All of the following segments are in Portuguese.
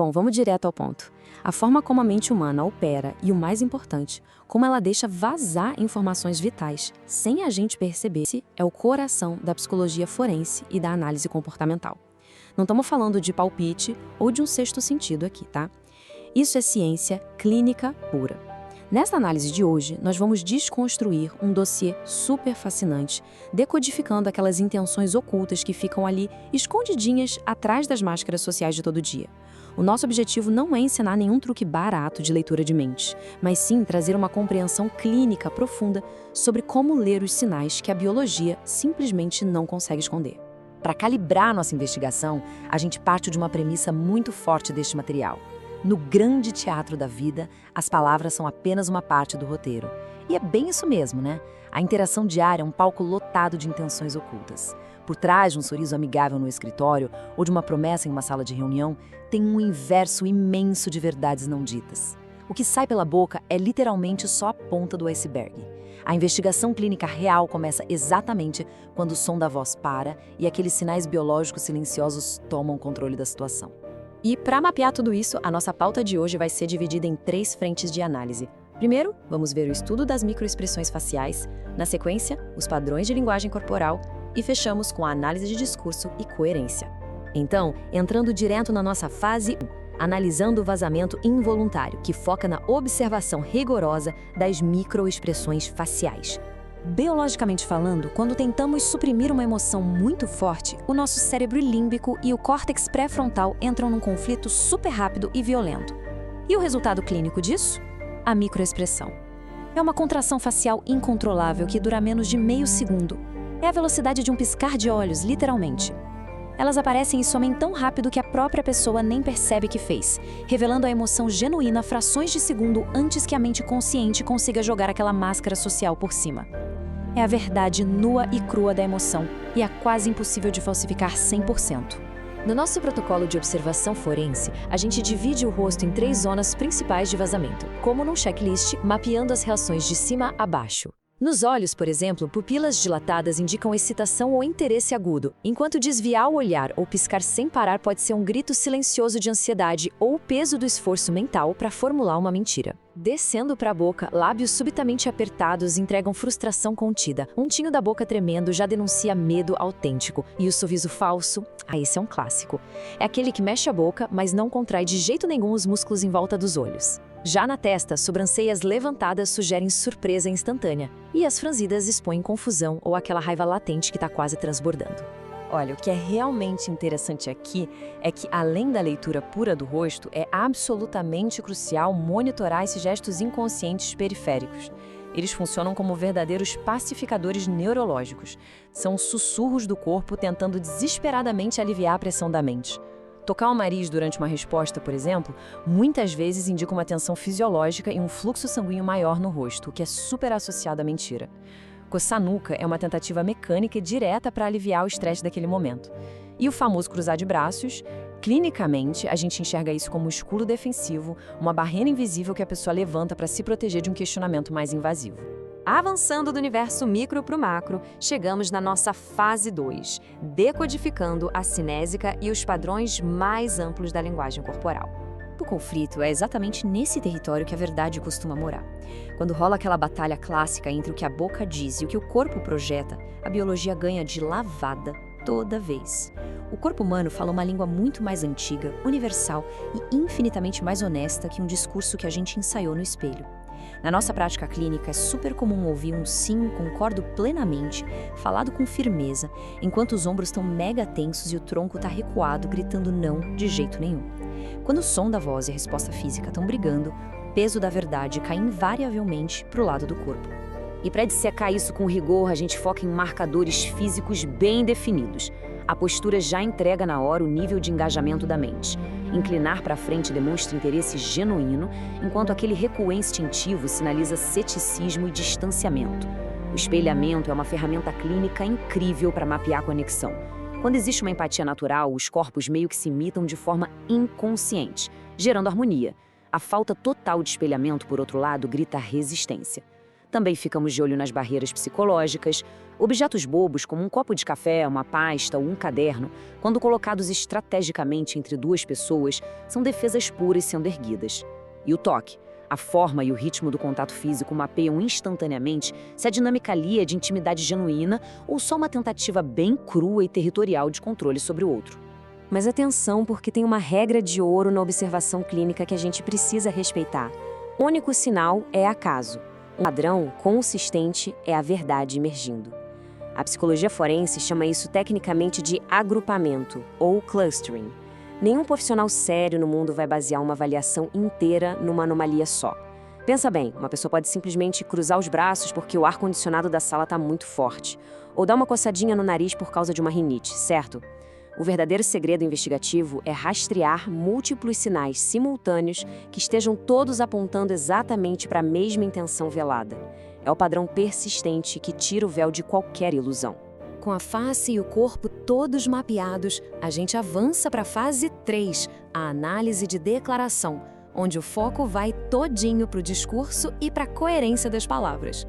Bom, vamos direto ao ponto. A forma como a mente humana opera e, o mais importante, como ela deixa vazar informações vitais sem a gente perceber, é o coração da psicologia forense e da análise comportamental. Não estamos falando de palpite ou de um sexto sentido aqui, tá? Isso é ciência clínica pura. Nesta análise de hoje, nós vamos desconstruir um dossiê super fascinante, decodificando aquelas intenções ocultas que ficam ali escondidinhas atrás das máscaras sociais de todo dia. O nosso objetivo não é ensinar nenhum truque barato de leitura de mentes, mas sim trazer uma compreensão clínica profunda sobre como ler os sinais que a biologia simplesmente não consegue esconder. Para calibrar nossa investigação, a gente parte de uma premissa muito forte deste material. No grande teatro da vida, as palavras são apenas uma parte do roteiro. E é bem isso mesmo, né? A interação diária é um palco lotado de intenções ocultas. Por trás de um sorriso amigável no escritório ou de uma promessa em uma sala de reunião, tem um universo imenso de verdades não ditas. O que sai pela boca é literalmente só a ponta do iceberg. A investigação clínica real começa exatamente quando o som da voz para e aqueles sinais biológicos silenciosos tomam o controle da situação. E para mapear tudo isso, a nossa pauta de hoje vai ser dividida em 3 frentes de análise. Primeiro, vamos ver o estudo das microexpressões faciais, na sequência, os padrões de linguagem corporal e fechamos com a análise de discurso e coerência. Então, entrando direto na nossa fase 1, analisando o vazamento involuntário, que foca na observação rigorosa das microexpressões faciais. Biologicamente falando, quando tentamos suprimir uma emoção muito forte, o nosso cérebro límbico e o córtex pré-frontal entram num conflito super rápido e violento. E o resultado clínico disso? A microexpressão. É uma contração facial incontrolável que dura menos de meio segundo. É a velocidade de um piscar de olhos, literalmente. Elas aparecem e somem tão rápido que a própria pessoa nem percebe que fez, revelando a emoção genuína frações de segundo antes que a mente consciente consiga jogar aquela máscara social por cima. É a verdade nua e crua da emoção, e é quase impossível de falsificar 100%. No nosso protocolo de observação forense, a gente divide o rosto em 3 zonas principais de vazamento, como num checklist, mapeando as reações de cima a baixo. Nos olhos, por exemplo, pupilas dilatadas indicam excitação ou interesse agudo, enquanto desviar o olhar ou piscar sem parar pode ser um grito silencioso de ansiedade ou o peso do esforço mental para formular uma mentira. Descendo para a boca, lábios subitamente apertados entregam frustração contida. Um tinho da boca tremendo já denuncia medo autêntico. E o sorriso falso? Esse é um clássico. É aquele que mexe a boca, mas não contrai de jeito nenhum os músculos em volta dos olhos. Já na testa, sobrancelhas levantadas sugerem surpresa instantânea, e as franzidas expõem confusão ou aquela raiva latente que está quase transbordando. Olha, o que é realmente interessante aqui é que, além da leitura pura do rosto, é absolutamente crucial monitorar esses gestos inconscientes periféricos. Eles funcionam como verdadeiros pacificadores neurológicos. São sussurros do corpo tentando desesperadamente aliviar a pressão da mente. Tocar o nariz durante uma resposta, por exemplo, muitas vezes indica uma tensão fisiológica e um fluxo sanguíneo maior no rosto, o que é super associado à mentira. Coçar a nuca é uma tentativa mecânica e direta para aliviar o estresse daquele momento. E o famoso cruzar de braços, clinicamente, a gente enxerga isso como um escudo defensivo, uma barreira invisível que a pessoa levanta para se proteger de um questionamento mais invasivo. Avançando do universo micro para o macro, chegamos na nossa fase 2, decodificando a cinésica e os padrões mais amplos da linguagem corporal. O conflito é exatamente nesse território que a verdade costuma morar. Quando rola aquela batalha clássica entre o que a boca diz e o que o corpo projeta, a biologia ganha de lavada toda vez. O corpo humano fala uma língua muito mais antiga, universal e infinitamente mais honesta que um discurso que a gente ensaiou no espelho. Na nossa prática clínica, é super comum ouvir um sim, concordo plenamente, falado com firmeza, enquanto os ombros estão mega tensos e o tronco está recuado, gritando não de jeito nenhum. Quando o som da voz e a resposta física estão brigando, o peso da verdade cai invariavelmente para o lado do corpo. E para dissecar isso com rigor, a gente foca em marcadores físicos bem definidos. A postura já entrega na hora o nível de engajamento da mente. Inclinar para frente demonstra interesse genuíno, enquanto aquele recuo instintivo sinaliza ceticismo e distanciamento. O espelhamento é uma ferramenta clínica incrível para mapear a conexão. Quando existe uma empatia natural, os corpos meio que se imitam de forma inconsciente, gerando harmonia. A falta total de espelhamento, por outro lado, grita resistência. Também ficamos de olho nas barreiras psicológicas. Objetos bobos, como um copo de café, uma pasta ou um caderno, quando colocados estrategicamente entre duas pessoas, são defesas puras sendo erguidas. E o toque. A forma e o ritmo do contato físico mapeiam instantaneamente se a dinâmica ali é de intimidade genuína ou só uma tentativa bem crua e territorial de controle sobre o outro. Mas atenção, porque tem uma regra de ouro na observação clínica que a gente precisa respeitar. O único sinal é acaso. Um padrão consistente é a verdade emergindo. A psicologia forense chama isso tecnicamente de agrupamento, ou clustering. Nenhum profissional sério no mundo vai basear uma avaliação inteira numa anomalia só. Pensa bem, uma pessoa pode simplesmente cruzar os braços porque o ar-condicionado da sala está muito forte, ou dar uma coçadinha no nariz por causa de uma rinite, certo? O verdadeiro segredo investigativo é rastrear múltiplos sinais simultâneos que estejam todos apontando exatamente para a mesma intenção velada. É o padrão persistente que tira o véu de qualquer ilusão. Com a face e o corpo todos mapeados, a gente avança para a fase 3, a análise de declaração, onde o foco vai todinho para o discurso e para a coerência das palavras.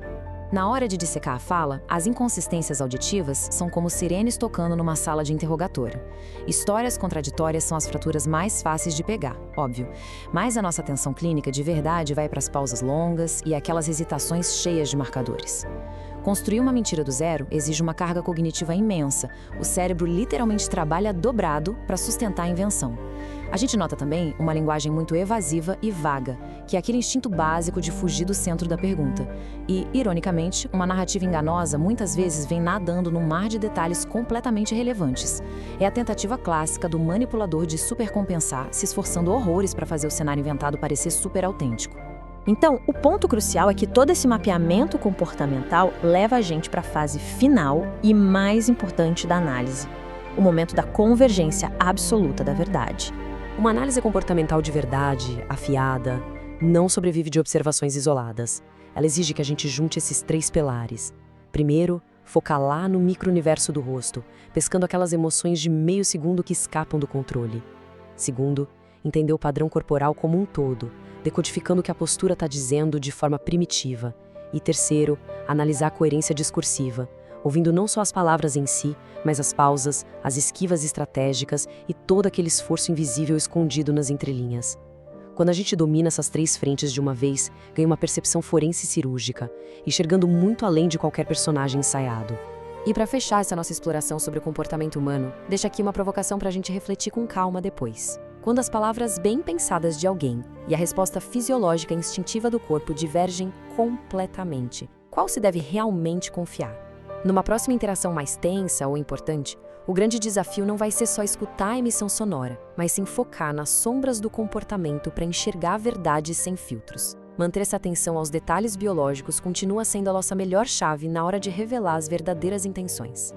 Na hora de dissecar a fala, as inconsistências auditivas são como sirenes tocando numa sala de interrogatório. Histórias contraditórias são as fraturas mais fáceis de pegar, óbvio. Mas a nossa atenção clínica de verdade vai para as pausas longas e aquelas hesitações cheias de marcadores. Construir uma mentira do zero exige uma carga cognitiva imensa. O cérebro literalmente trabalha dobrado para sustentar a invenção. A gente nota também uma linguagem muito evasiva e vaga, que é aquele instinto básico de fugir do centro da pergunta. E, ironicamente, uma narrativa enganosa muitas vezes vem nadando num mar de detalhes completamente irrelevantes. É a tentativa clássica do manipulador de supercompensar, se esforçando horrores para fazer o cenário inventado parecer super autêntico. Então, o ponto crucial é que todo esse mapeamento comportamental leva a gente para a fase final e mais importante da análise, o momento da convergência absoluta da verdade. Uma análise comportamental de verdade, afiada, não sobrevive de observações isoladas. Ela exige que a gente junte esses 3 pilares. Primeiro, focar lá no micro-universo do rosto, pescando aquelas emoções de meio segundo que escapam do controle. Segundo, entender o padrão corporal como um todo, decodificando o que a postura está dizendo de forma primitiva. E terceiro, analisar a coerência discursiva, ouvindo não só as palavras em si, mas as pausas, as esquivas estratégicas e todo aquele esforço invisível escondido nas entrelinhas. Quando a gente domina essas 3 frentes de uma vez, ganha uma percepção forense cirúrgica, enxergando muito além de qualquer personagem ensaiado. E para fechar essa nossa exploração sobre o comportamento humano, deixa aqui uma provocação para a gente refletir com calma depois. Quando as palavras bem pensadas de alguém e a resposta fisiológica e instintiva do corpo divergem completamente, qual se deve realmente confiar? Numa próxima interação mais tensa ou importante, o grande desafio não vai ser só escutar a emissão sonora, mas sim focar nas sombras do comportamento para enxergar a verdade sem filtros. Manter essa atenção aos detalhes biológicos continua sendo a nossa melhor chave na hora de revelar as verdadeiras intenções.